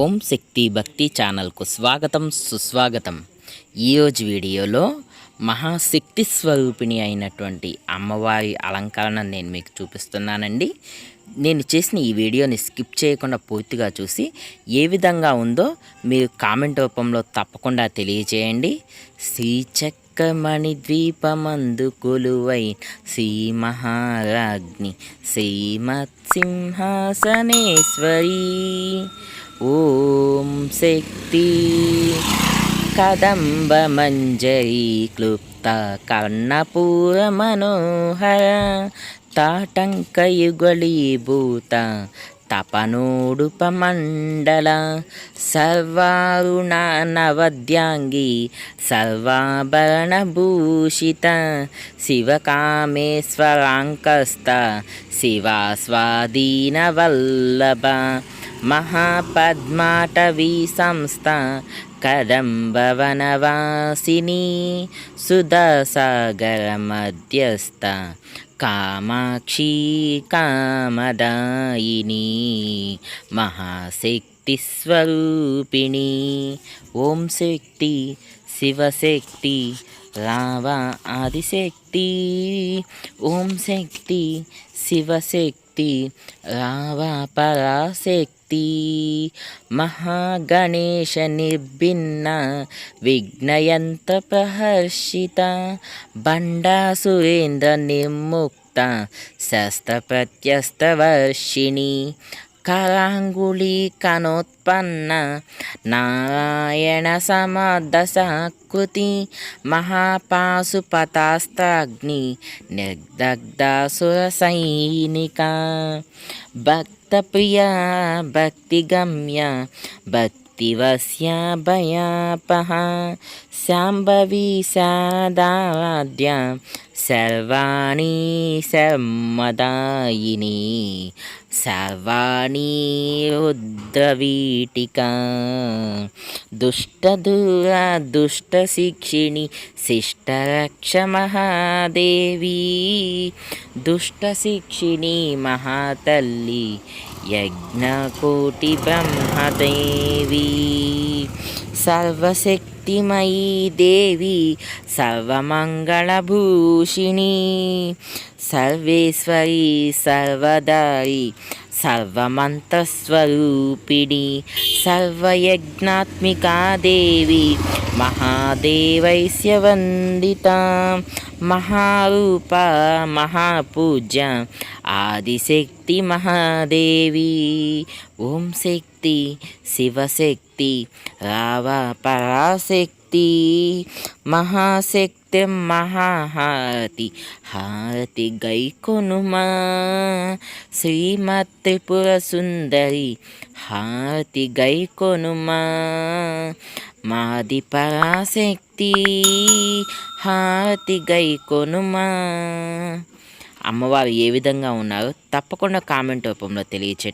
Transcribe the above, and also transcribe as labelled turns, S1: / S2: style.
S1: ఓం శక్తి భక్తి ఛానల్కు స్వాగతం సుస్వాగతం. ఈరోజు వీడియోలో మహాశక్తి స్వరూపిణి అయినటువంటి అమ్మవారి అలంకరణ నేను మీకు చూపిస్తున్నానండి. నేను చేసిన ఈ వీడియోని స్కిప్ చేయకుండా పూర్తిగా చూసి ఏ విధంగా ఉందో మీరు కామెంట్ రూపంలో తప్పకుండా తెలియజేయండి. శ్రీచక్రమణి ద్వీపమందు కొలువై శ్రీ మహారాజ్ఞి శ్రీమత్సింహాసనేశ్వరి ఓం శక్తి కదంబ మంజరీ క్లుప్త కర్ణపూర మనోహర తాటంకయుగళీభూత తపనోడుపమండల సర్వారుణ నవద్యాంగి సర్వాభరణభూషిత శివకామేశ్వరాంకస్త శివాస్వాధీనవల్లభ మహాపద్మాటవీ సంస్థ కదంబవనవాసిని సుధాసాగర మధ్యస్థ కామాక్షి కామదాయిని మహాశక్తి స్వరూపిణి ఓం శక్తి శివశక్తి రావ ఆదిశక్తి ఓం శక్తి శివశక్తి రావ పరాశక్తి మహాగణేశ నిర్భిన్న విఘ్నయంత ప్రహర్షిత బండాసురేంద్ర నిర్ముక్త శస్త్రప్రత్యస్తవర్షిణి కరాంగుళీ కనోత్పన్న నారాయణ సమదశాకృతి మహాపాశుపతాస్త్రాగ్ని నిర్దగ్ధాసుర సైనిక భక్తప్రియ భక్తిగమ్య భక్తివస్య భయాపహ శాంభవి శారదారాధ్య సర్వాణి శర్మదాయిని సర్వాణి రుద్రవీటికా దుష్టదూర దుష్టశిక్షిణి శిష్టరక్ష మహాదేవి దుష్టశిక్షిణి మహాతల్లి యజ్ఞకోటి బ్రహ్మదేవి సర్వశక్తిమయీ దేవి సర్వమంగళభూషిణి సర్వేశ్వరి సర్వదారి సర్వమంత్రస్వరూపిణి సర్వయజ్ఞాత్మికా దేవి మహాదేవైస్య వందిత మహారూప మహాపూజ్య ఆదిశక్తి మహాదేవి ఓం శక్తి శివశక్తి రావ పరాశక్తి మహాశక్తి మహాహారతి హారతి గైకొనుమా శ్రీమత్ త్రిపుర సుందరి హారతి గైకొనుమా మాది పరాశక్తి హారతి గైకొనుమా. అమ్మవారు ఏ విధంగా ఉన్నారో తప్పకుండా కామెంట్ రూపంలో తెలియచేయండి.